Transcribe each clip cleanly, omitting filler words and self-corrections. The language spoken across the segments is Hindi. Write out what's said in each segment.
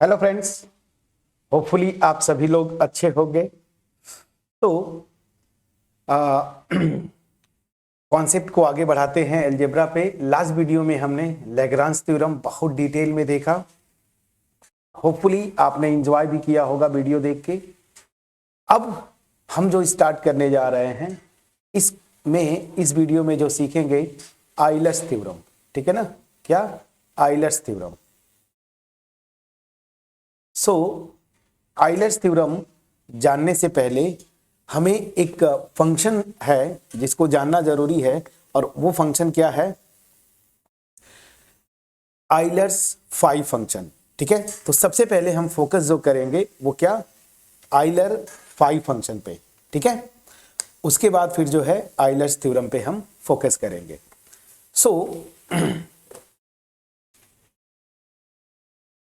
हेलो फ्रेंड्स, होपफुली आप सभी लोग अच्छे होंगे। तो कॉन्सेप्ट को आगे बढ़ाते हैं अलजेब्रा पे। लास्ट वीडियो में हमने लैग्रांज थ्योरम बहुत डिटेल में देखा। होपफुली आपने एंजॉय भी किया होगा वीडियो देख के। अब हम जो स्टार्ट करने जा रहे हैं इस वीडियो में जो सीखेंगे आइलर्स थ्योरम। ठीक है ना, क्या आइलर्स थ्योरम। सो आइलर्स थ्योरम जानने से पहले हमें एक फंक्शन है जिसको जानना जरूरी है, और वो फंक्शन क्या है? Euler's phi function. ठीक है, तो सबसे पहले हम फोकस जो करेंगे वो क्या, आइलर फाई फंक्शन पे। ठीक है, उसके बाद फिर जो है आइलर्स थ्योरम पे हम फोकस करेंगे। सो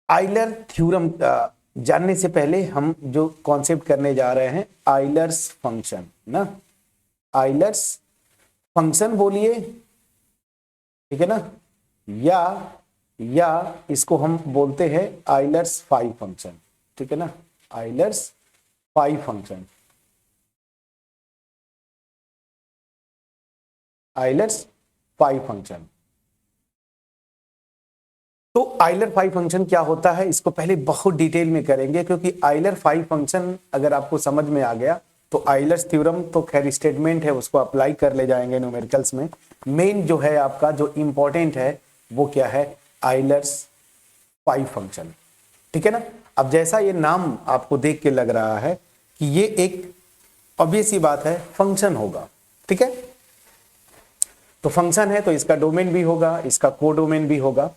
आइलर थ्योरम जानने से पहले हम जो कॉन्सेप्ट करने जा रहे हैं आइलर्स फंक्शन ना, आइलर्स फंक्शन बोलिए। ठीक है ना, या इसको हम बोलते हैं आइलर्स फाई फंक्शन। ठीक है ना, Euler's phi function, Euler's phi function. तो आइलर फाई फंक्शन क्या होता है इसको पहले बहुत डिटेल में करेंगे, क्योंकि आइलर फाई फंक्शन अगर आपको समझ में आ गया तो आइलर्स थ्योरम तो खैर स्टेटमेंट है, उसको अप्लाई कर ले जाएंगे न्यूमेरिकल्स में। मेन जो है आपका जो इंपॉर्टेंट है वो क्या है, आइलर्स फाई फंक्शन। ठीक है ना। अब जैसा ये नाम आपको देख के लग रहा है कि ये एक ऑब्वियस सी बात है फंक्शन होगा। ठीक है, तो फंक्शन है तो इसका डोमेन भी होगा, इसका कोडोमेन भी होगा।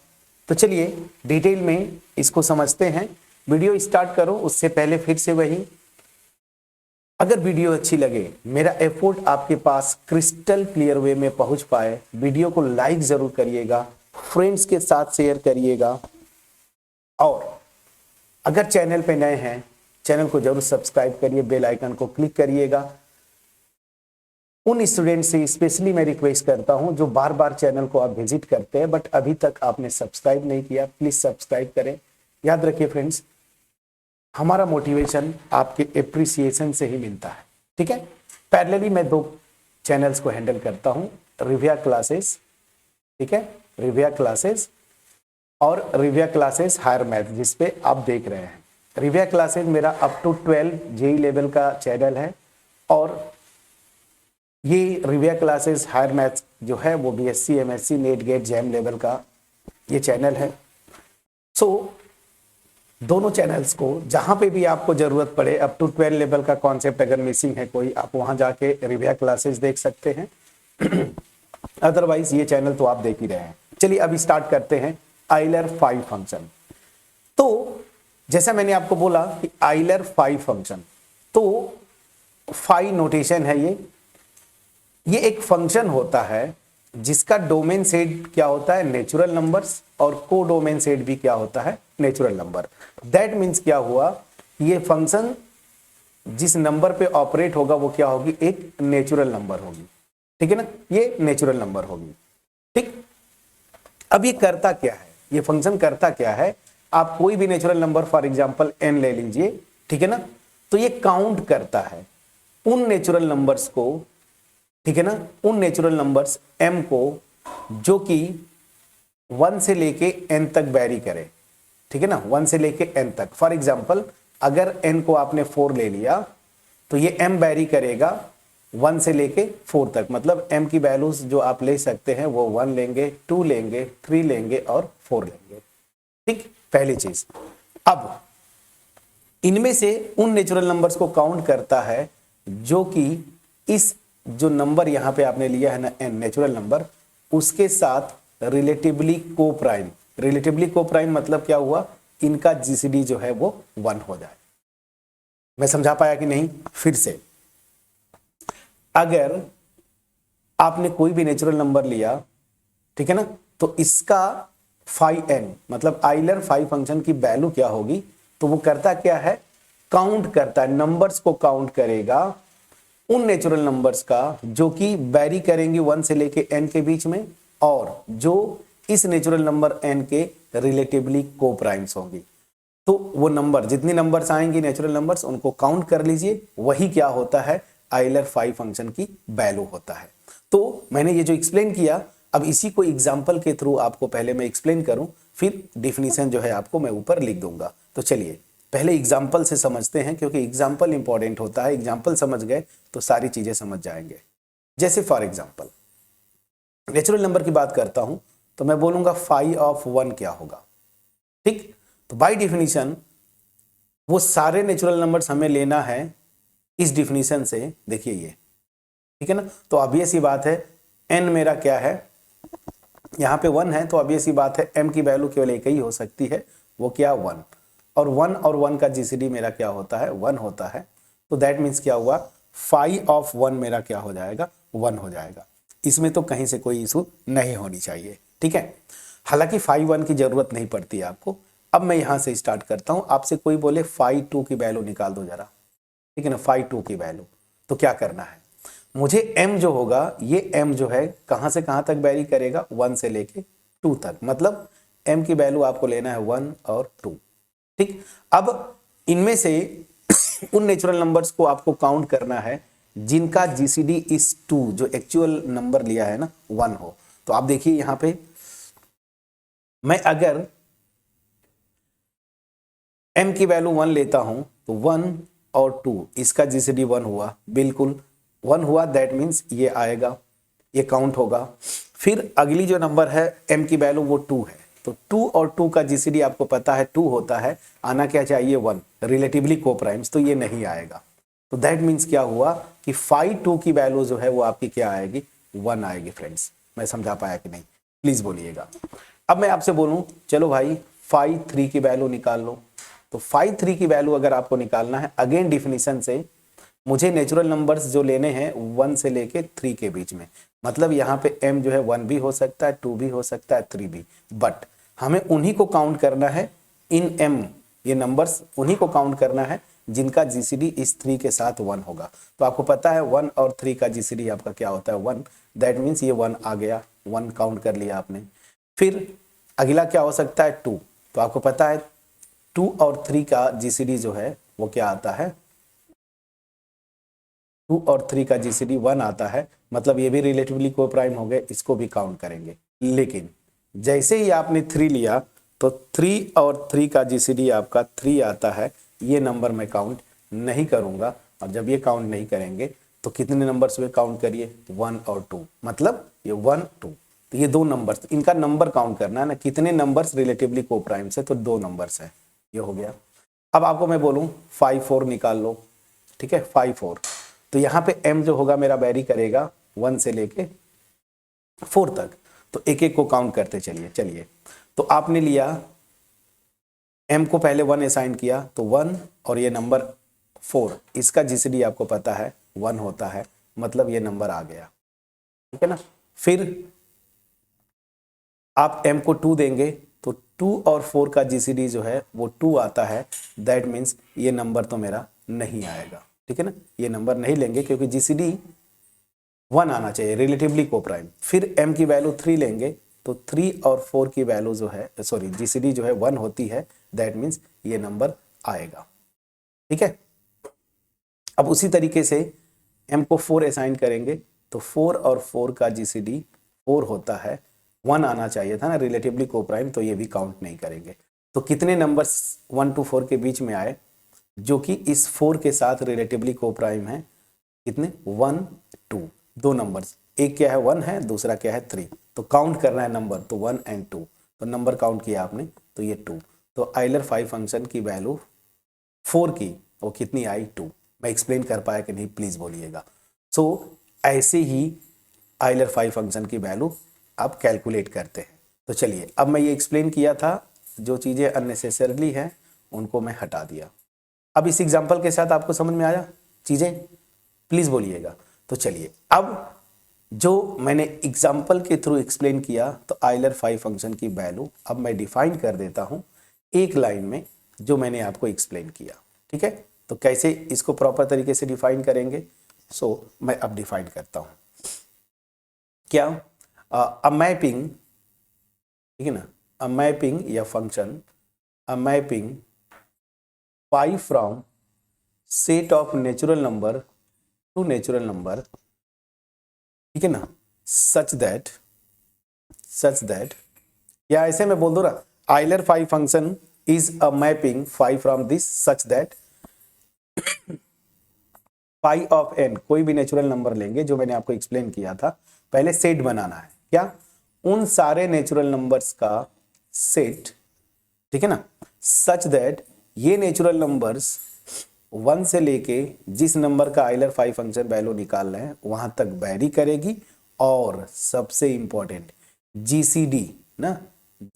तो चलिए डिटेल में इसको समझते हैं। वीडियो स्टार्ट करो उससे पहले फिर से वही, अगर वीडियो अच्छी लगे, मेरा एफर्ट आपके पास क्रिस्टल क्लियर वे में पहुंच पाए, वीडियो को लाइक जरूर करिएगा, फ्रेंड्स के साथ शेयर करिएगा, और अगर चैनल पे नए हैं चैनल को जरूर सब्सक्राइब करिए, बेल आइकन को क्लिक करिएगा। उन स्टूडेंट से स्पेशली मैं रिक्वेस्ट करता हूं जो बार बार चैनल को आप विजिट करते हैं बट अभी तक आपने सब्सक्राइब नहीं किया, प्लीज सब्सक्राइब करें। याद रखिए फ्रेंड्स, हमारा मोटिवेशन आपके एप्रिसिएशन से ही मिलता है। ठीक है, पैरेलली मैं दो चैनल्स को हैंडल करता हूं, रिव्या क्लासेस, ठीक है, रिव्या क्लासेस और रिव्या क्लासेस हायर मैथ, जिसपे आप देख रहे हैं। रिव्या क्लासेस मेरा अप टू 12 जेई लेवल का चैनल है, और ये रिव्या क्लासेस हायर मैथ्स जो है वो BSc MSc NET GATE JAM level का ये चैनल है। सो दोनों चैनल्स को जहां पे भी आपको जरूरत पड़े, अप टू 12 लेवल का कॉन्सेप्ट अगर मिसिंग है कोई, आप वहां जाके रिव्या क्लासेस देख सकते हैं। अदरवाइज ये चैनल तो आप देख ही रहे हैं। चलिए अभी स्टार्ट करते हैं आइलर फाई फंक्शन। तो जैसा मैंने आपको बोला कि आइलर फाई फंक्शन, तो फाई नोटेशन है ये एक फंक्शन होता है जिसका डोमेन सेट क्या होता है, नेचुरल नंबर्स, और को डोमेन सेट भी क्या होता है, नेचुरल नंबर। दैट मीन्स क्या हुआ, ये फंक्शन जिस नंबर पे ऑपरेट होगा वो क्या होगी, एक नेचुरल नंबर होगी। ठीक है ना, ये नेचुरल नंबर होगी। ठीक, अब ये करता क्या है, ये फंक्शन करता क्या है, आप कोई भी natural number for example n ले लीजिए। ठीक है ना, तो ये काउंट करता है उन नेचुरल नंबर्स को, ठीक है ना, उन नेचुरल नंबर्स m को जो कि 1 से लेके n तक वेरी करे। ठीक है ना, 1 से लेके n तक। फॉर एग्जांपल अगर n को आपने 4 ले लिया तो ये m वेरी करेगा 1 से लेके 4 तक, मतलब m की वैल्यूज जो आप ले सकते हैं वो 1 लेंगे, 2 लेंगे, 3 लेंगे और 4 लेंगे। ठीक, पहली चीज। अब इनमें से उन नेचुरल नंबर्स को काउंट करता है जो कि इस जो नंबर यहां पे आपने लिया है ना n नेचुरल नंबर, उसके साथ रिलेटिवली को प्राइम। रिलेटिवली को प्राइम मतलब क्या हुआ, इनका जीसीडी जो है वो 1 हो जाए। मैं समझा पाया कि नहीं? फिर से, अगर आपने कोई भी नेचुरल नंबर लिया, ठीक है ना, तो इसका फाई n मतलब आइलर फाई फंक्शन की वैल्यू क्या होगी, तो वो करता क्या है, काउंट करता है, नंबर्स को काउंट करेगा उन नेचुरल नंबर्स का जो कि वेरी करेंगे 1 से लेके n के बीच में, और जो इस नेचुरल नंबर n के रिलेटिवली को प्राइम्स होंगी। तो वो नंबर, जितनी नंबर्स आएंगी नेचुरल नंबर्स, उनको काउंट कर लीजिए, वही क्या होता है, आइलर फाई फंक्शन की वैल्यू होता है। तो मैंने ये जो एक्सप्लेन किया, अब इसी को एग्जाम्पल के थ्रू आपको पहले मैं एक्सप्लेन करूं, फिर डिफिनीशन जो है आपको मैं ऊपर लिख दूंगा। तो चलिए पहले एग्जाम्पल से समझते हैं, क्योंकि एग्जाम्पल इंपॉर्टेंट होता है। एग्जाम्पल समझ गए तो सारी चीजें समझ जाएंगे। जैसे फॉर एग्जाम्पल नेचुरल नंबर की बात करता हूं, तो मैं बोलूंगा फाई ऑफ 1 क्या होगा, ठीक। तो बाय डिफिनीशन वो सारे नेचुरल नंबर्स हमें लेना है इस डिफिनीशन से, देखिए ये, ठीक है ना। तो ऑब्वियस ही बात है, n मेरा क्या है, यहाँ पे 1 है, तो ऑब्वियस ही बात है m की वैल्यू केवल एक ही हो सकती है, वो क्या 1, और 1 का जीसीडी मेरा क्या होता है, 1 होता है। तो दैट मीन्स क्या हुआ, फाई ऑफ 1 मेरा क्या हो जाएगा, 1 हो जाएगा। इसमें तो कहीं से कोई इशू नहीं होनी चाहिए, ठीक है। हालांकि फाई 1 की जरूरत नहीं पड़ती है आपको। अब मैं यहां से स्टार्ट करता हूं, आपसे कोई बोले फाई 2 की वैल्यू निकाल दो जरा, ठीक है ना, फाई 2 की वैल्यू, तो क्या करना है, मुझे m जो होगा, ये m जो है कहां से कहां तक वेरी करेगा, 1 से लेके 2 तक, मतलब m की वैल्यू आपको लेना है 1 और 2, ठीक। अब इनमें से उन नेचुरल नंबर्स को आपको काउंट करना है जिनका जीसीडी इस 2, जो एक्चुअल नंबर लिया है ना, 1 हो। तो आप देखिए यहां पे मैं अगर m की वैल्यू 1 लेता हूं, तो 1 और 2 इसका जीसीडी 1 हुआ, बिल्कुल 1 हुआ, दैट मीन्स ये आएगा, ये काउंट होगा। फिर अगली जो नंबर है m की वैल्यू वो 2 है, तो 2 और 2 का जीसीडी आपको पता है 2 होता है, आना क्या चाहिए 1, रिलेटिवली कोप्राइम्स, तो ये नहीं आएगा। तो दैट मीन्स क्या हुआ कि फाई 2 की वैल्यू जो है वो आपकी क्या आएगी, 1 आएगी। फ्रेंड्स मैं समझा पाया कि नहीं, प्लीज बोलिएगा। अब मैं आपसे बोलूं चलो भाई फाई 3 की वैल्यू निकाल लो, तो फाई 3 की वैल्यू अगर आपको निकालना है, अगेन डिफिनीशन से मुझे नेचुरल नंबर्स जो लेने हैं 1 से लेके 3 के बीच में, मतलब यहाँ पे m जो है 1 भी हो सकता है, 2 भी हो सकता है, 3 भी, बट हमें उन्हीं को काउंट करना है इन m, ये नंबर्स उन्हीं को काउंट करना है जिनका जीसीडी इस 3 के साथ 1 होगा। तो आपको पता है 1 और 3 का जीसीडी आपका क्या होता है 1, दैट मीन्स ये 1 आ गया, 1 काउंट कर लिया आपने। फिर अगला क्या हो सकता है 2, तो आपको पता है 2 और 3 का जीसीडी जो है वो क्या आता है, 2 और 3 का जीसीडी 1 आता है, मतलब ये भी रिलेटिवली को प्राइम हो गए, इसको भी काउंट करेंगे। लेकिन जैसे ही आपने 3 लिया, तो 3 और 3 का जीसीडी आपका 3 आता है, ये नंबर मैं काउंट नहीं करूंगा। और जब ये काउंट नहीं करेंगे तो कितने नंबर्स हुए, काउंट करिए 1 और 2, मतलब ये 1 2, तो ये 2 नंबर्स, इनका नंबर काउंट करना है ना, कितने नंबर्स रिलेटिवली को प्राइम से, तो 2 नंबर्स है, ये हो गया। अब आपको मैं बोलूं 5 4 निकाल लो, ठीक है, 5 4, तो यहाँ पे m जो होगा मेरा वेरी करेगा 1 से लेके 4 तक, तो एक एक को काउंट करते चलिए। तो आपने लिया m को पहले 1 असाइन किया, तो 1 और ये नंबर 4, इसका जीसीडी आपको पता है 1 होता है, मतलब ये नंबर आ गया, ठीक है ना। फिर आप m को 2 देंगे, तो 2 और 4 का जीसीडी जो है वो 2 आता है, दैट मीन्स ये नंबर तो मेरा नहीं आएगा, ठीक है ना, ये नंबर नहीं लेंगे क्योंकि जीसीडी 1 आना चाहिए, रिलेटिवली को प्राइम। फिर m की वैल्यू 3 लेंगे, तो 3 और 4 की वैल्यू जो है, सॉरी जीसीडी जो है 1 होती है, दैट मीन्स ये नंबर आएगा, ठीक है। अब उसी तरीके से m को 4 असाइन करेंगे, तो 4 और 4 का जीसीडी 4 होता है, 1 आना चाहिए था ना रिलेटिवली को प्राइम, तो ये भी काउंट नहीं करेंगे। तो कितने नंबर्स 1 to 4 के बीच में आए जो कि इस 4 के साथ रिलेटिवली को प्राइम है, कितने 1 2, 2 नंबर्स, एक क्या है 1 है, दूसरा क्या है 3, तो काउंट करना है नंबर, तो 1 and 2, तो नंबर काउंट किया आपने, तो ये 2, तो आइलर फाई फंक्शन की वैल्यू 4 की वो कितनी आई 2। मैं एक्सप्लेन कर पाया कि नहीं, प्लीज बोलिएगा। सो ऐसे ही आइलर फाई फंक्शन की वैल्यू आप कैलकुलेट करते हैं। तो चलिए अब मैं ये एक्सप्लेन किया था, जो चीजें अननेसेसरली हैं उनको मैं हटा दिया। अब इस एग्जाम्पल के साथ आपको समझ में आया चीजें, प्लीज बोलिएगा। तो चलिए अब जो मैंने एग्जाम्पल के थ्रू एक्सप्लेन किया, तो आइलर फाई फंक्शन की वैल्यू अब मैं डिफाइन कर देता हूं एक लाइन में, जो मैंने आपको एक्सप्लेन किया, ठीक है। तो कैसे इसको प्रॉपर तरीके से डिफाइन करेंगे, सो मैं अब डिफाइन करता हूं क्या, अ मैपिंग, ठीक है ना, अ मैपिंग या function, a mapping 5 from set of natural number two natural number, ठीक है ना, सच दैट या ऐसे में बोल दो ना, Euler 5 function is a mapping 5 from this such that phi of n, कोई भी नेचुरल नंबर लेंगे जो मैंने आपको एक्सप्लेन किया था, पहले सेट बनाना है, क्या, उन सारे नेचुरल नंबर्स का सेट, ठीक है ना, सच दैट ये नेचुरल नंबर्स 1 से लेके जिस नंबर का आइलर 5 फंक्शन वैल्यू निकाल रहे हैं वहां तक वैरी करेगी, और सबसे इंपॉर्टेंट जीसीडी ना,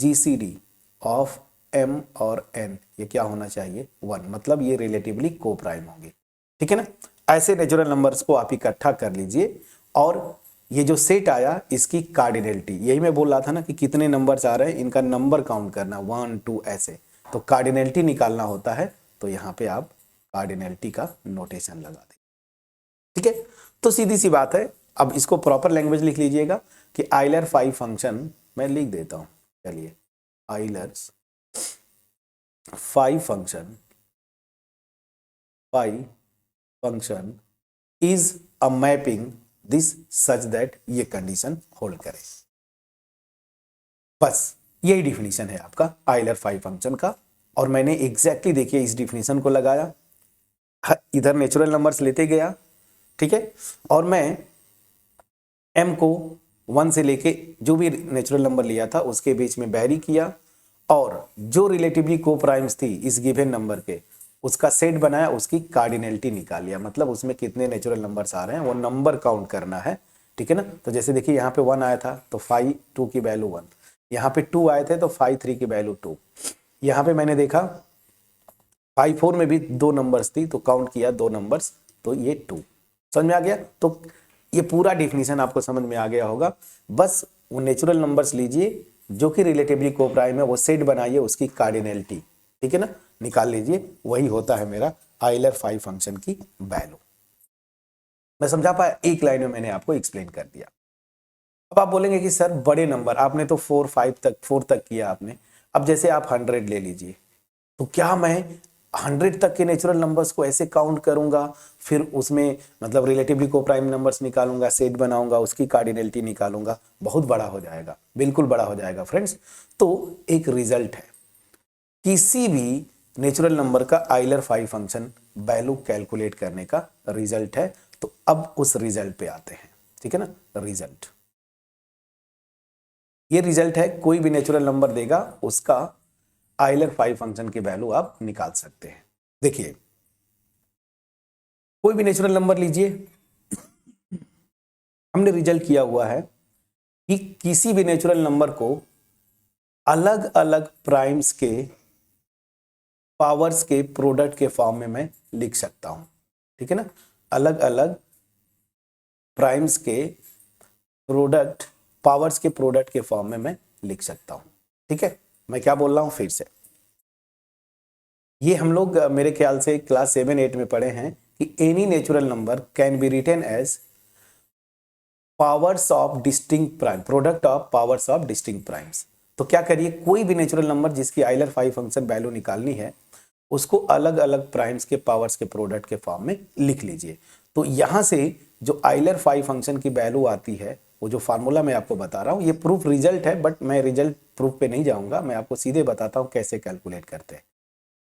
जीसीडी ऑफ एम और एन ये क्या होना चाहिए 1, मतलब ये रिलेटिवली को प्राइम होंगे, ठीक है ना। ऐसे नेचुरल नंबर्स को आप इकट्ठा कर लीजिए, और ये जो सेट आया इसकी कार्डिनलिटी, यही मैं बोल रहा था ना कि कितने नंबर्स आ रहे हैं इनका नंबर काउंट करना 1 2 ऐसे, तो कार्डिनलिटी निकालना होता है, तो यहाँ पे आप कार्डिनलिटी का नोटेशन लगा दें, ठीक है। तो सीधी सी बात है, अब इसको प्रॉपर लैंग्वेज लिख लीजिएगा कि आइलर 5 फंक्शन, मैं लिख देता हूं, चलिए, Euler's 5 function is a mapping this such that ये कंडीशन होल्ड करे, बस यही डिफिनीशन है आपका आइलर 5 फंक्शन का। और मैंने एग्जैक्टली देखिए इस डिफिनीशन को लगाया, इधर नेचुरल नंबर्स लेते गया, ठीक है, और मैं m को 1 से लेके जो भी नेचुरल नंबर लिया था उसके बीच में वैरी किया, और जो रिलेटिवली को प्राइम्स थी इस गिवन नंबर के उसका सेट बनाया, उसकी कार्डिनलिटी निकाल लिया, मतलब उसमें कितने नेचुरल नंबर्स आ रहे हैं वो नंबर काउंट करना है, ठीक है ना। तो जैसे देखिए यहाँ पे 1 आया था तो 5 2 की वैल्यू 1, यहाँ पे 2 आए थे तो 5 3 की वैल्यू 2, यहाँ पे मैंने देखा 5 4 में भी 2 नंबर्स थी तो काउंट किया 2 नंबर्स, तो ये 2, समझ में आ गया। तो ये पूरा डिफिनीशन आपको समझ में आ गया होगा, बस वो नेचुरल नंबर्स लीजिए जो कि रिलेटिवली को प्राइम है, वो सेट बनाइए, उसकी कार्डिनलिटी, ठीक है ना, निकाल लीजिए, वही होता है मेरा आइलर 5 फंक्शन की वैल्यू। मैं समझा पाया, एक लाइन में मैंने आपको एक्सप्लेन कर दिया। अब आप बोलेंगे कि सर बड़े नंबर आपने तो 4 तक किया आपने, अब जैसे आप 100 ले लीजिए, तो क्या मैं 100 तक के नेचुरल नंबर्स को ऐसे काउंट करूंगा, फिर उसमें मतलब रिलेटिवली को प्राइम नंबर्स निकालूंगा, सेट बनाऊंगा, उसकी कार्डिनलिटी निकालूंगा, बहुत बड़ा हो जाएगा, बिल्कुल बड़ा हो जाएगा फ्रेंड्स। तो एक रिजल्ट है, किसी भी नेचुरल नंबर का आइलर 5 फंक्शन वैल्यू कैलकुलेट करने का रिजल्ट है। तो अब उस रिजल्ट पे आते हैं, ठीक है ना, रिजल्ट, ये रिजल्ट है, कोई भी नेचुरल नंबर देगा उसका आइलर 5 फंक्शन की वैल्यू आप निकाल सकते हैं। देखिए कोई भी नेचुरल नंबर लीजिए, हमने रिजल्ट किया हुआ है कि किसी भी नेचुरल नंबर को अलग अलग प्राइम्स के पावर्स के प्रोडक्ट के फॉर्म में मैं लिख सकता हूं, ठीक है ना, अलग अलग प्राइम्स के प्रोडक्ट, पावर्स के प्रोडक्ट के फॉर्म में मैं लिख सकता हूं, ठीक है। मैं क्या बोल रहा हूं फिर से, ये हम लोग मेरे ख्याल से क्लास 7 8 में पढ़े हैं कि any natural number can be written as powers of distinct prime, product of powers of distinct primes. तो क्या करिए, कोई भी नेचुरल नंबर जिसकी आइलर 5 फंक्शन वैल्यू निकालनी है उसको अलग अलग प्राइम्स के पावर्स के प्रोडक्ट के फॉर्म में लिख लीजिए। तो यहां से जो आइलर 5 फंक्शन की वैल्यू आती है, वो जो फार्मूला मैं आपको बता रहा हूं, ये प्रूफ रिजल्ट है, बट मैं रिजल्ट प्रूफ पे नहीं जाऊंगा, मैं आपको सीधे बताता हूं कैसे कैलकुलेट करते हैं।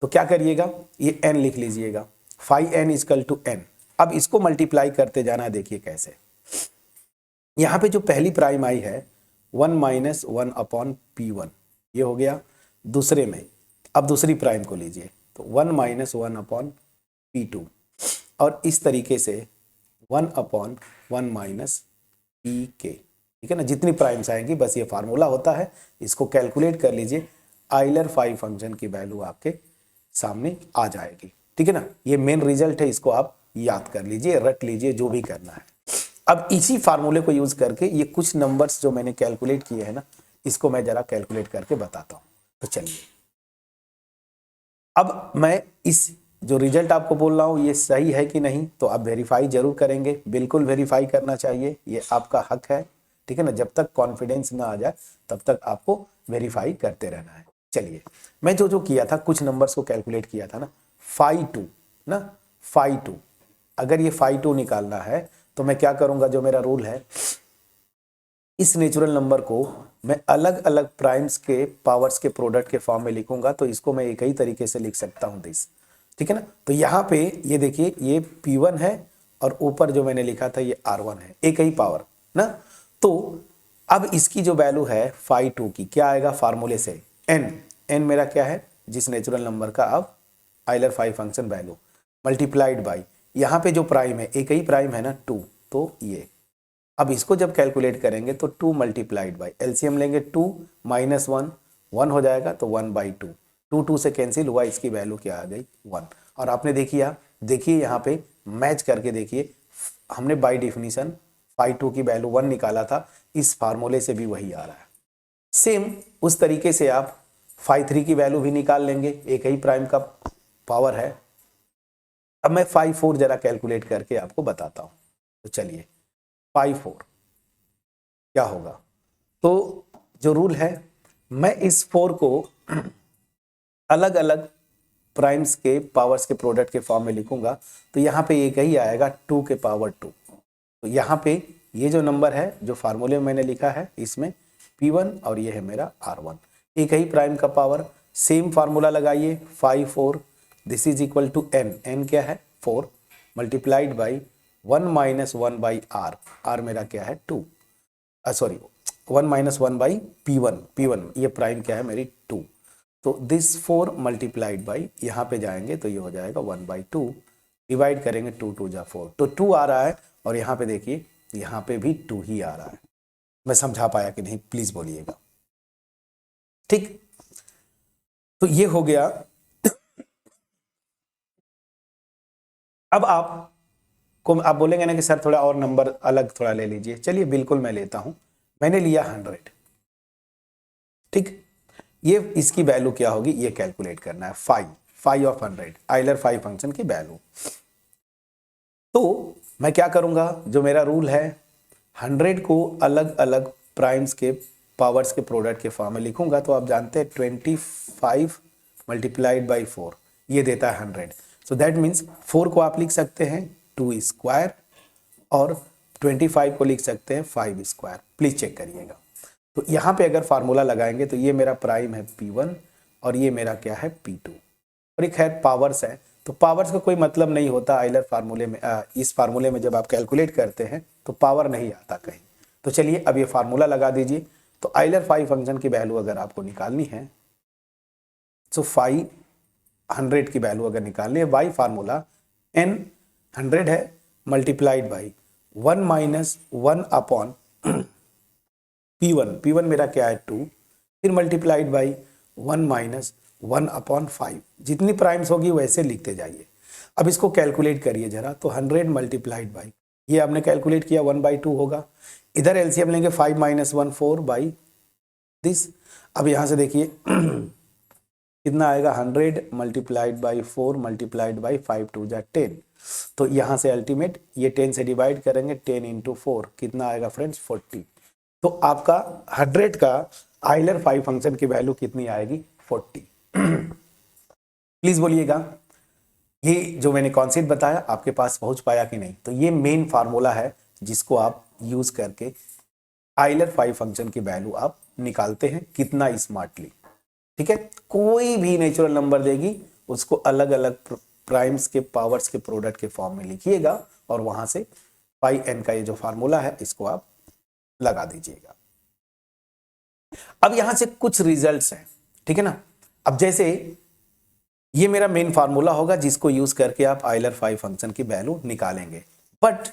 तो क्या करिएगा, ये n लिख लीजिएगा, 5n इक्वल टू n। अब इसको मल्टीप्लाई करते जाना, देखिए कैसे, यहां पे जो पहली प्राइम आई है 1 माइनस 1 अपॉन P1, ये हो गया दूसरे में। अब दूसरी प्राइम को लीजिए तो 1 माइनस 1 अपॉन P2, और इस तरीके से 1 अपॉन 1 माइनस PK, ठीक है ना, जितनी प्राइम्स आएंगी बस ये फार्मूला होता है, इसको कैलकुलेट कर लीजिए, आइलर 5 फंक्शन की वैल्यू आपके सामने आ जाएगी, ठीक है ना। ये मेन रिजल्ट है, इसको आप याद कर लीजिए, रट लीजिए, जो भी करना है। अब इसी फार्मूले को यूज करके ये कुछ नंबर्स जो मैंने कैलकुलेट किए हैं ना, इसको मैं जरा कैलकुलेट करके बताता हूं। तो चलिए, अब मैं इस जो रिजल्ट आपको बोल रहा हूं ये सही है कि नहीं, तो आप वेरीफाई जरूर करेंगे, बिल्कुल वेरीफाई करना चाहिए, ये आपका हक है, ठीक है ना। जब तक कॉन्फिडेंस ना आ जाए तब तक आपको वेरीफाई करते रहना है। चलिए, मैं जो जो किया था, कुछ नंबर्स को कैलकुलेट किया था ना, फाई टू ना, फाई टू, अगर ये फाई टू निकालना है तो मैं क्या करूंगा, जो मेरा रूल है, इस नेचुरल नंबर को मैं अलग अलग प्राइम्स के पावर्स के प्रोडक्ट के फॉर्म में लिखूंगा, तो इसको मैं एक ही तरीके से लिख सकता हूं दिस, ठीक है ना। तो यहाँ पे ये देखिए, ये P1 है और ऊपर जो मैंने लिखा था ये R1 है, एक ही पावर ना। तो अब इसकी जो वैल्यू है फाई टू की, क्या आएगा फार्मूले से, n मेरा क्या है, जिस नेचुरल नंबर का अब Euler phi function value multiplied by, यहाँ पे जो प्राइम है एक ही प्राइम है ना 2, तो ये अब इसको जब कैलकुलेट करेंगे तो 2 मल्टीप्लाइड बाई, एलसीएम लेंगे 2 माइनस 1, 1 हो जाएगा तो 1/2, 2 से कैंसिल हुआ, इसकी वैल्यू क्या आ गई 1। और आपने देखिए यहाँ पे मैच करके देखिए, हमने बाई डिफिनीशन फाई टू की वैल्यू 1 निकाला था, इस फार्मूले से भी वही आ रहा है। सेम उस तरीके से आप फाई 3 की वैल्यू भी निकाल लेंगे, एक ही प्राइम का पावर है। अब मैं फाई 4 जरा कैलकुलेट करके आपको बताता हूं, तो चलिए फाई 4 क्या होगा। तो जो रूल है, मैं इस 4 को अलग अलग प्राइम्स के पावर्स के प्रोडक्ट के फॉर्म में लिखूंगा, तो यहाँ पे एक ही आएगा 2 के पावर 2। तो यहाँ पे ये जो नंबर है जो फार्मूले में मैंने लिखा है, इसमें P1 और ये है मेरा R1, एक ही प्राइम का पावर। सेम फार्मूला लगाइए, 5 4 this is equal to n क्या है 4 multiplied by 1 minus 1 by R, R मेरा क्या है 2, सॉरी 1 माइनस 1 बाई P1, ये प्राइम क्या है मेरी 2। तो दिस 4 मल्टीप्लाइड बाई, यहाँ पे जाएंगे तो ये हो जाएगा 1/2, डिवाइड करेंगे 2 2 जा 4, तो 2 आ रहा है। और यहाँ पे देखिए, यहाँ पे भी 2 ही आ रहा है। मैं समझा पाया कि नहीं, प्लीज बोलिएगा। ठीक, तो ये हो गया। अब आप बोलेंगे ना कि सर थोड़ा और नंबर अलग थोड़ा ले लीजिए, चलिए बिल्कुल मैं लेता हूं। मैंने लिया 100, ठीक, ये इसकी वैल्यू क्या होगी ये कैलकुलेट करना है, phi of 100 Euler phi function की वैल्यू। तो मैं क्या करूंगा, जो मेरा रूल है, 100 को अलग अलग प्राइम्स के पावर्स के प्रोडक्ट के फॉर्म में लिखूंगा। तो आप जानते हैं 25 मल्टीप्लाइड बाई 4 ये देता है 100। सो दैट मीन्स 4 को आप लिख सकते हैं 2 स्क्वायर और 25 को लिख सकते हैं 5 स्क्वायर। प्लीज चेक करिएगा। तो यहाँ पे अगर फार्मूला लगाएंगे तो ये मेरा प्राइम है P1 और ये मेरा क्या है P2, और एक है पावर्स है। तो पावर्स का कोई मतलब नहीं होता आइलर फार्मूले में, इस फार्मूले में जब आप कैलकुलेट करते हैं तो पावर नहीं आता कहीं। तो चलिए अब ये फार्मूला लगा दीजिए। तो आइलर फाई फंक्शन की वैल्यू अगर आपको निकालनी है, तो 500 की वैल्यू अगर निकालनी है, बाई फार्मूला n 100 है multiplied by 1 minus 1 upon P1 मेरा क्या है 2, फिर मल्टीप्लाइड बाई 1 माइनस 1 अपॉन 5, जितनी प्राइम्स होगी वैसे लिखते जाइए। अब इसको कैलकुलेट करिए जरा, तो 100 मल्टीप्लाइड बाई, ये आपने कैलकुलेट किया 1/2 होगा। इधर एलसीएम लेंगे 5 माइनस 1 4 बाई दिस। अब यहाँ से देखिए कितना आएगा, 100 मल्टीप्लाइड बाई 4 मल्टीप्लाइड बाई 5 2 जा 10। तो यहाँ से अल्टीमेट ये 10 से डिवाइड करेंगे, 10 इंटू 4 कितना आएगा फ्रेंड्स 40। तो आपका 100 का आइलर फाई फंक्शन की वैल्यू कितनी आएगी 40। प्लीज बोलिएगा, ये जो मैंने कॉन्सेप्ट बताया आपके पास पहुंच पाया कि नहीं। तो ये मेन फार्मूला है जिसको आप यूज करके आइलर फाई फंक्शन की वैल्यू आप निकालते हैं कितना स्मार्टली। ठीक है, कोई भी नेचुरल नंबर देगी उसको अलग अलग प्राइम्स के पावर्स के प्रोडक्ट के फॉर्म में लिखिएगा और वहां से पाई एन का ये जो फार्मूला है इसको आप लगा दीजिएगा। अब यहां से कुछ रिजल्ट्स हैं, ठीक है ना। अब जैसे ये मेरा मेन फार्मूला होगा जिसको यूज करके आप आइलर फाई फंक्शन की वैल्यू निकालेंगे, बट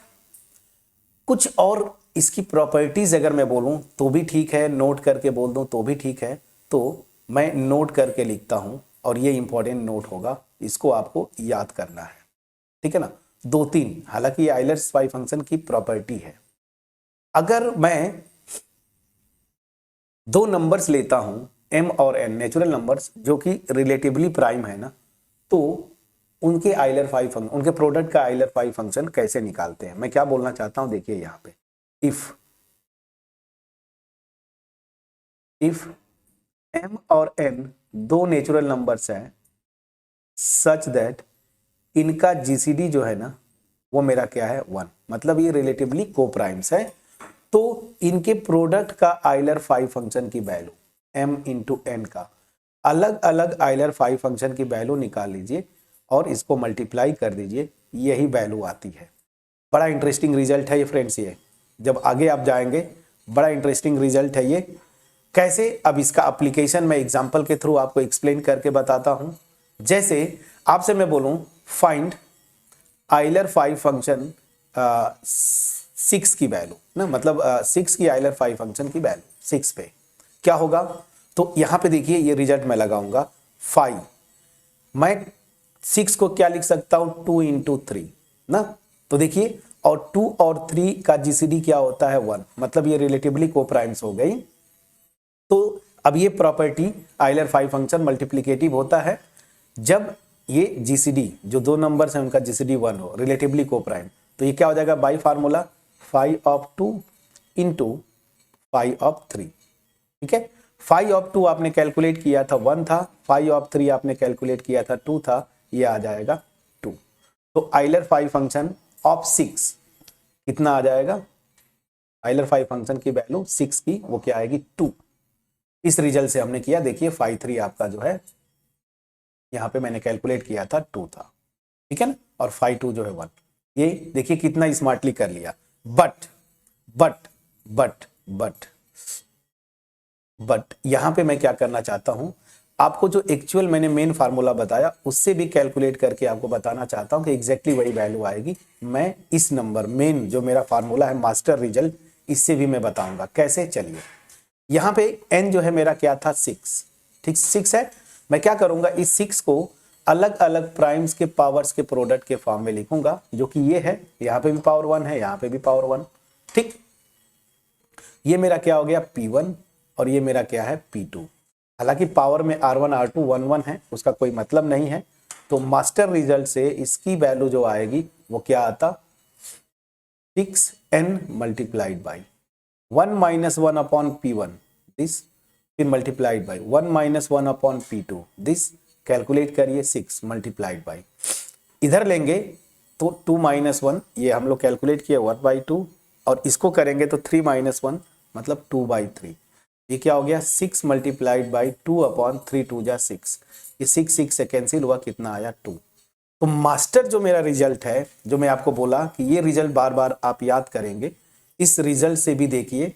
कुछ और इसकी प्रॉपर्टीज अगर मैं बोलूं तो भी ठीक है, नोट करके बोल दूं तो भी ठीक है। तो मैं नोट करके लिखता हूं और ये इंपॉर्टेंट नोट होगा, इसको आपको याद करना है, ठीक है ना। 2-3, हालांकि आइलर फाई फंक्शन की प्रॉपर्टी है। अगर मैं दो नंबर्स लेता हूं m और n, नेचुरल नंबर्स जो कि रिलेटिवली प्राइम है ना, तो उनके आइलर फाई फंक्शन, उनके प्रोडक्ट का आइलर फाई फंक्शन कैसे निकालते हैं। मैं क्या बोलना चाहता हूं, देखिए यहां पे इफ m और n दो नेचुरल नंबर्स हैं सच दैट इनका जीसीडी जो है ना वो मेरा क्या है 1, मतलब ये रिलेटिवली कोप्राइम्स है। तो इनके प्रोडक्ट का आइलर फाइव फंक्शन की वैल्यू m इंटू एन का अलग अलग आइलर फाइव फंक्शन की वैल्यू निकाल लीजिए और इसको मल्टीप्लाई कर दीजिए, यही वैल्यू आती है। बड़ा इंटरेस्टिंग रिजल्ट है ये फ्रेंड्स, ये जब आगे आप जाएंगे बड़ा इंटरेस्टिंग रिजल्ट है ये। कैसे, अब इसका एप्लीकेशन मैं एग्जांपल के थ्रू आपको एक्सप्लेन करके बताता हूं। जैसे आपसे मैं बोलूं फाइंड आइलर फाइव फंक्शन 6 की वैल्यू ना, मतलब 6 की आइलर फाइव फंक्शन की वैल्यू 6 पे क्या होगा। तो यहां पे देखिए ये रिजल्ट मैं लगाऊंगा 5, मैं 6 को क्या लिख सकता हूं 2 इंटू 3 ना। तो देखिए और 2 और 3 का जीसीडी क्या होता है 1, मतलब ये रिलेटिवली कोप्राइम्स हो गई। तो अब ये property Euler five function multiplicative होता है जब ये जीसीडी जो दो नंबर्स हैं उनका जीसीडी 1 हो, रिलेटिवली कोप्राइम। तो ये क्या हो जाएगा bye formula 5 of 2 into 5 of 3, ठीक है। 5 ऑफ 2 आपने कैलकुलेट किया था 1 था, 5 ऑफ 3 आपने कैलकुलेट किया था 2 था, ये आ जाएगा 2। तो आइलर फाइव फंक्शन ऑफ 6 कितना आ जाएगा, आइलर फाइव फंक्शन की वैल्यू 6 की वो क्या आएगी 2। इस रिजल्ट से हमने किया, देखिए 5 3 आपका जो है यहां पे मैंने कैलकुलेट किया था 2 था, ठीक है ना, और 5 2 जो है 1। ये देखिए कितना स्मार्टली कर लिया। But but but but but यहां पे मैं क्या करना चाहता हूं, आपको जो एक्चुअल मैंने मेन फार्मूला बताया उससे भी कैलकुलेट करके आपको बताना चाहता हूं कि एग्जैक्टली वही वैल्यू आएगी। मैं इस नंबर मेन जो मेरा फार्मूला है मास्टर रिजल्ट, इससे भी मैं बताऊंगा कैसे। चलिए यहां पे n जो है मेरा क्या था 6, ठीक 6 है। मैं क्या करूंगा इस 6 को अलग अलग प्राइम्स के पावर्स के प्रोडक्ट के फॉर्म में लिखूंगा, जो कि ये है, यहाँ पे भी पावर 1 है, यहाँ पे भी पावर 1, ठीक। ये मेरा क्या हो गया P1 और ये मेरा क्या है P2। हालांकि पावर में R1 R2 1 1 है, उसका कोई मतलब नहीं है। तो मास्टर रिजल्ट से इसकी वैल्यू जो आएगी वो क्या आता 6n multiplied by 1 minus 1 upon P1 this, फिर multiplied by 1 minus 1 upon P2 this, calculate करिए 6 मल्टीप्लाइड बाई, इधर लेंगे तो 2 माइनस 1 ये हम लोग कैलकुलेट किया 1/2, और इसको करेंगे तो 3 माइनस 1 मतलब 2/3। ये क्या हो गया 6 मल्टीप्लाइड बाई 2 अपॉन 3 2 जा 6, ये 6 6 से कैंसिल हुआ, कितना आया 2। तो मास्टर जो मेरा रिजल्ट है, जो मैं आपको बोला कि ये रिजल्ट बार बार आप याद करेंगे, इस रिजल्ट से भी देखिए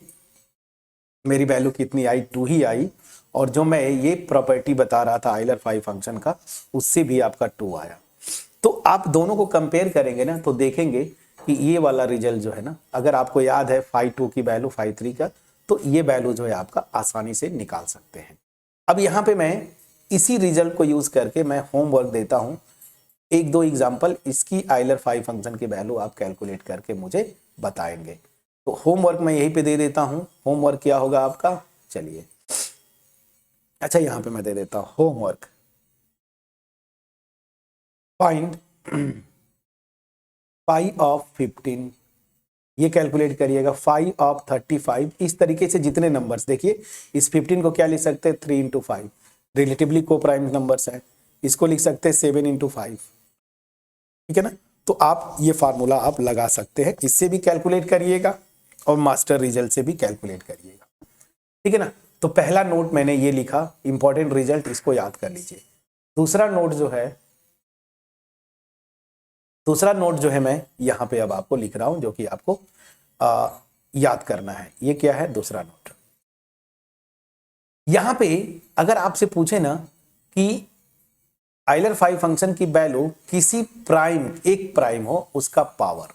मेरी वैल्यू कितनी आई 2 ही आई, और जो मैं ये प्रॉपर्टी बता रहा था आइलर फाइव फंक्शन का उससे भी आपका 2 आया। तो आप दोनों को कंपेयर करेंगे ना तो देखेंगे कि ये वाला रिजल्ट जो है ना, अगर आपको याद है 5 2 की वैल्यू 5 3 का, तो ये वैल्यू जो है आपका आसानी से निकाल सकते हैं। अब यहाँ पे मैं इसी रिजल्ट को यूज करके मैं होमवर्क देता हूँ, एक दो एग्जाम्पल, इसकी आइलर फाइव फंक्शन की वैल्यू आप कैलकुलेट करके मुझे बताएंगे। तो होमवर्क मैं यहीं पे दे देता हूं। होमवर्क क्या होगा आपका, चलिए अच्छा यहां पे मैं दे देता हूं होमवर्क, फाइंड पाई ऑफ 15, ये कैलकुलेट करिएगा 5 ऑफ 35। इस तरीके से जितने नंबर्स, देखिए इस 15 को क्या लिख सकते हैं 3 इंटू 5, रिलेटिवली को प्राइम नंबर्स है, इसको लिख सकते हैं 7 इंटू 5, ठीक है ना। तो आप ये फार्मूला आप लगा सकते हैं, इससे भी कैलकुलेट करिएगा और मास्टर रिजल्ट से भी कैलकुलेट करिएगा, ठीक है ना। तो पहला नोट मैंने ये लिखा, इंपॉर्टेंट रिजल्ट, इसको याद कर लीजिए। दूसरा नोट जो है मैं यहां पे अब आपको लिख रहा हूं, जो कि आपको याद करना है। ये क्या है दूसरा नोट, यहां पे अगर आपसे पूछे ना कि आइलर फाइव फंक्शन की वैल्यू किसी प्राइम, एक प्राइम हो उसका पावर,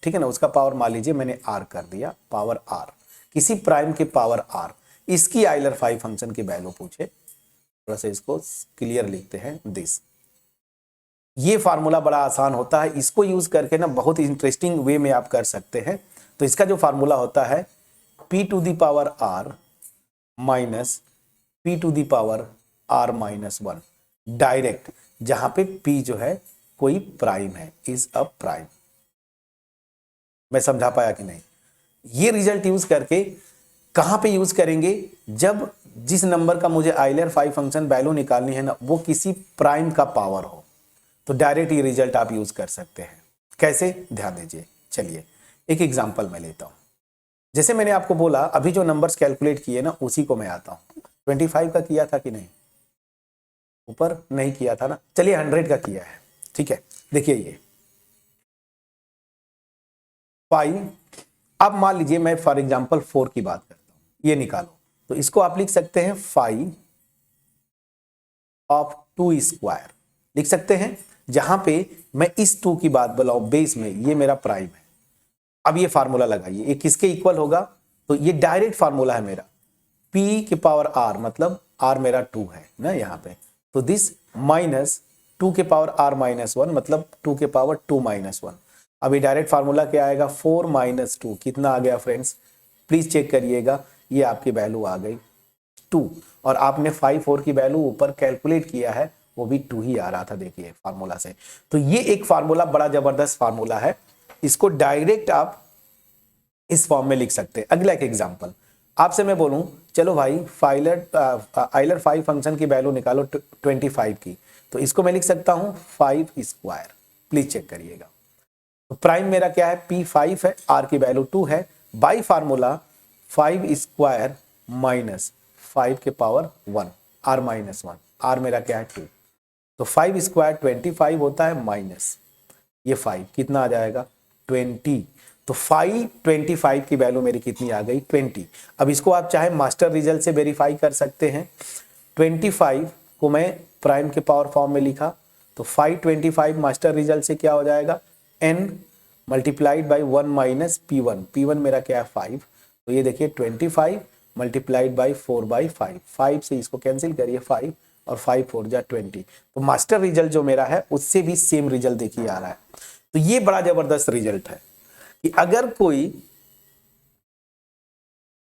ठीक है ना, उसका पावर मान लीजिए मैंने r कर दिया, पावर r, किसी प्राइम के पावर r, इसकी आइलर फाइव फंक्शन की वैल्यू पूछे, थोड़ा सा इसको क्लियर लिखते हैं दिस। ये फार्मूला बड़ा आसान होता है, इसको यूज करके ना बहुत इंटरेस्टिंग वे में आप कर सकते हैं। तो इसका जो फार्मूला होता है p to the power r minus p to the power r minus 1, direct, जहां पे p जो है कोई प्राइम है, इज अ प्राइम। मैं समझा पाया कि नहीं। ये रिजल्ट यूज करके कहां पे यूज करेंगे, जब जिस नंबर का मुझे आइलर फाइव फंक्शन वैल्यू निकालनी है ना वो किसी प्राइम का पावर हो, तो डायरेक्ट ये रिजल्ट आप यूज कर सकते हैं। कैसे, ध्यान दीजिए। चलिए एक एग्जांपल मैं लेता हूं। जैसे मैंने आपको बोला अभी जो नंबर्स कैलकुलेट किए ना उसी को मैं आता हूं। 25 का किया था कि नहीं, ऊपर नहीं किया था ना, चलिए 100 का किया है। ठीक है, देखिए ये 5, अब मान लीजिए मैं फॉर एग्जांपल 4 की बात करता हूं, ये निकालो। तो इसको आप लिख सकते हैं 5 ऑफ 2 स्क्वायर, लिख सकते हैं। जहां पे मैं इस 2 की बात बुलाऊं बेस में, ये मेरा प्राइम है। अब ये फार्मूला लगाइए, ये किसके इक्वल होगा, तो ये डायरेक्ट फार्मूला है मेरा, p के पावर r, मतलब r मेरा 2 है ना यहाँ पे, तो दिस माइनस 2 के पावर r माइनस 1, मतलब 2 के पावर 2 माइनस 1। अभी डायरेक्ट फार्मूला क्या आएगा, 4 माइनस 2 कितना आ गया फ्रेंड्स, प्लीज चेक करिएगा, ये आपकी वैल्यू आ गई 2। और आपने 5 4 की वैल्यू ऊपर कैलकुलेट किया है, वो भी 2 ही आ रहा था, देखिए फार्मूला से। तो ये एक फार्मूला बड़ा जबरदस्त फार्मूला है, इसको डायरेक्ट आप इस फॉर्म में लिख सकते हैं। अगला एक एग्जांपल आपसे मैं बोलूं, चलो भाई आइलर 5 फंक्शन की वैल्यू निकालो 25 की, तो इसको मैं लिख सकता हूं 5 स्क्वायर, प्लीज चेक करिएगा। तो प्राइम मेरा क्या है, p5 है, r की वैल्यू 2 है, बाई फार्मूला 5 स्क्वायर माइनस 5 के पावर 1, r माइनस 1, r मेरा क्या है 2, तो 5 स्क्वायर 25 होता है, माइनस ये 5 कितना आ जाएगा 20। तो 525 की वैल्यू मेरी कितनी आ गई 20। अब इसको आप चाहे मास्टर रिजल्ट से वेरीफाई कर सकते हैं। 25 को मैं प्राइम के पावर फॉर्म में लिखा, तो 525 मास्टर रिजल्ट से क्या हो जाएगा, n multiplied by 1 minus p1, p1 मेरा क्या है 5, तो ये देखिए 25 मल्टीप्लाइड बाई 4/5, 5 से इसको कैंसिल करिए 5 और 5 4 जा 20, तो मास्टर रिजल्ट जो मेरा है उससे भी सेम रिजल्ट देखिए आ रहा है। तो ये बड़ा जबरदस्त रिजल्ट है कि अगर कोई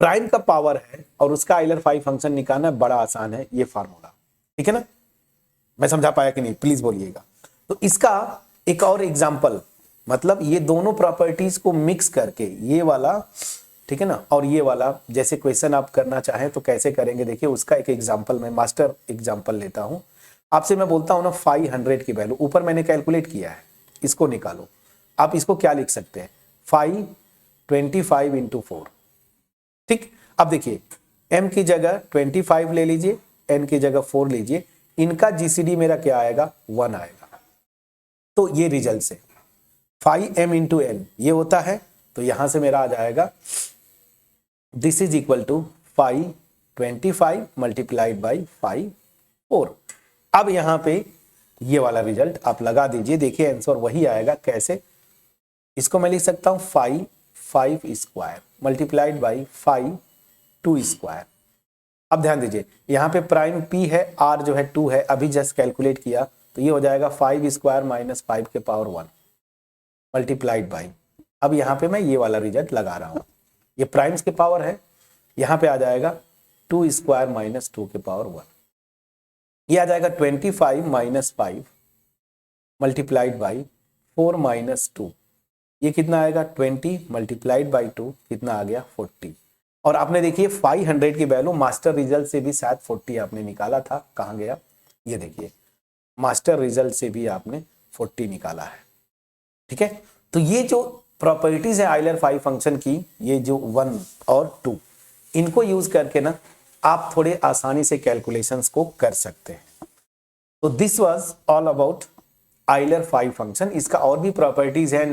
प्राइम का पावर है और उसका आइलर 5 फंक्शन निकालना बड़ा आसान है, ये फार्मूला, ठीक है ना, मैं समझा पाया कि नहीं, प्लीज बोलिएगा। तो इसका एक और एग्जांपल, मतलब ये दोनों प्रॉपर्टीज को मिक्स करके, ये वाला ठीक है ना और ये वाला, जैसे क्वेश्चन आप करना चाहें तो कैसे करेंगे, देखिए उसका एक एग्जांपल मैं मास्टर एग्जांपल लेता हूं। आपसे मैं बोलता हूं ना 500 की वैल्यू ऊपर मैंने कैलकुलेट किया है, इसको निकालो। आप इसको क्या लिख सकते हैं, 525 इंटू 4, ठीक। अब देखिए m की जगह 25 ले लीजिए, n की जगह 4 लीजिए, इनका जीसीडी मेरा क्या आएगा 1 आएगा। तो ये रिजल्ट से 5m इंटू n ये होता है, तो यहां से मेरा आ जाएगा this is equal to 525 multiplied by 5 4। अब यहां पे ये वाला रिजल्ट आप लगा दीजिए, देखिए आंसर वही आएगा। कैसे, इसको मैं लिख सकता हूं 5 स्क्वायर मल्टीप्लाइड बाई 5 2 स्क्वायर। अब ध्यान दीजिए यहां पे प्राइम p है, r जो है 2 है, अभी जस्ट कैलकुलेट किया, तो ये हो जाएगा 5 स्क्वायर माइनस 5 के पावर 1 मल्टीप्लाइड बाई, अब यहां पे मैं ये वाला रिजल्ट लगा रहा हूं, ये प्राइम्स के पावर है, यहां पे आ जाएगा 2 स्क्वायर माइनस 2 के पावर 1, ये आ जाएगा 25 माइनस 5 मल्टीप्लाइड बाई 4 माइनस 2, ये कितना आएगा 20 मल्टीप्लाइड बाई 2 कितना आ गया 40। और आपने देखिए 500 की वैल्यू मास्टर रिजल्ट से भी शायद 40 आपने निकाला था, कहां गया, ये देखिए मास्टर रिजल्ट से भी आपने 40 निकाला है, ठीक है। तो ये जो प्रॉपर्टीज है आइलर 5 फंक्शन की, ये जो 1 और 2, इनको यूज करके ना आप थोड़े आसानी से कैलकुलेशंस को कर सकते हैं। तो this was all about Euler 5 function. इसका और भी प्रॉपर्टीज है,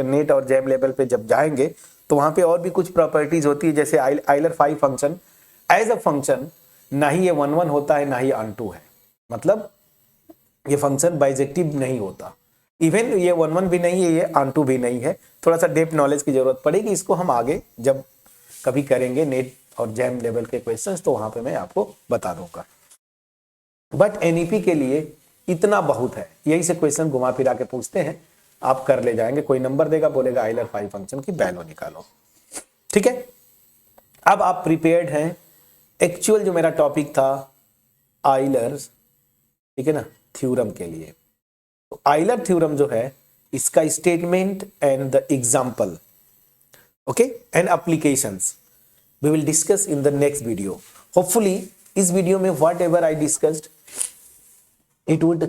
नेट और जैम लेवल पे जब जाएंगे तो वहां पे और भी कुछ प्रॉपर्टीज होती है, जैसे Euler 5 function as a function ना ही ये 1 1 होता है ना ही ऑन2 है, मतलब ये फंक्शन बाइजेक्टिव नहीं होता, इवन ये 1 1 भी नहीं है, ये ऑन2 भी नहीं है। थोड़ा सा डेप्थ नॉलेज की जरूरत पड़ेगी, इसको हम आगे जब कभी करेंगे नेट और जैम लेवल के क्वेश्चंस, तो वहां पे मैं आपको बता दूंगा। बट एनईपी के लिए इतना बहुत है, यही से क्वेश्चन घुमा फिरा के पूछते हैं, आप कर ले जाएंगे, कोई नंबर देगा बोलेगा आइलर 5 फंक्शन की वैल्यू निकालो, ठीक है। अब आप प्रिपेयर्ड हैं, एक्चुअल जो मेरा टॉपिक था आइलर्स, ठीक है ना, थ्योरम के लिए। तो आइलर थ्योरम जो है इसका statement and the example, okay, and applications we will discuss in the next video. Hopefully इस वीडियो में whatever I discussed it would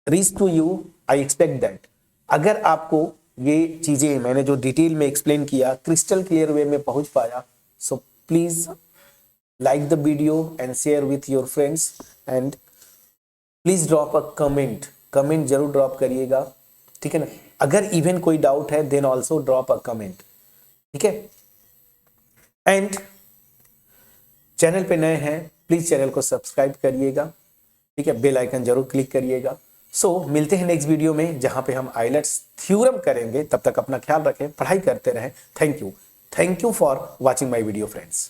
reach to you, I expect that अगर आपको ये चीजें मैंने जो डिटेल में एक्सप्लेन किया क्रिस्टल क्लियर वे में पहुंच पाया, so please like the video and share with your friends and please drop a comment, comment जरूर ड्रॉप करिएगा, ठीक है ना। अगर इवन कोई डाउट है then also drop a comment, ठीक है। एंड चैनल पे नए हैं प्लीज चैनल को सब्सक्राइब करिएगा, ठीक है, बेल आइकन जरूर क्लिक करिएगा। सो मिलते हैं नेक्स्ट वीडियो में जहां पे हम आइलेट्स थ्योरम करेंगे। तब तक अपना ख्याल रखें, पढ़ाई करते रहें। Thank you for watching my video friends.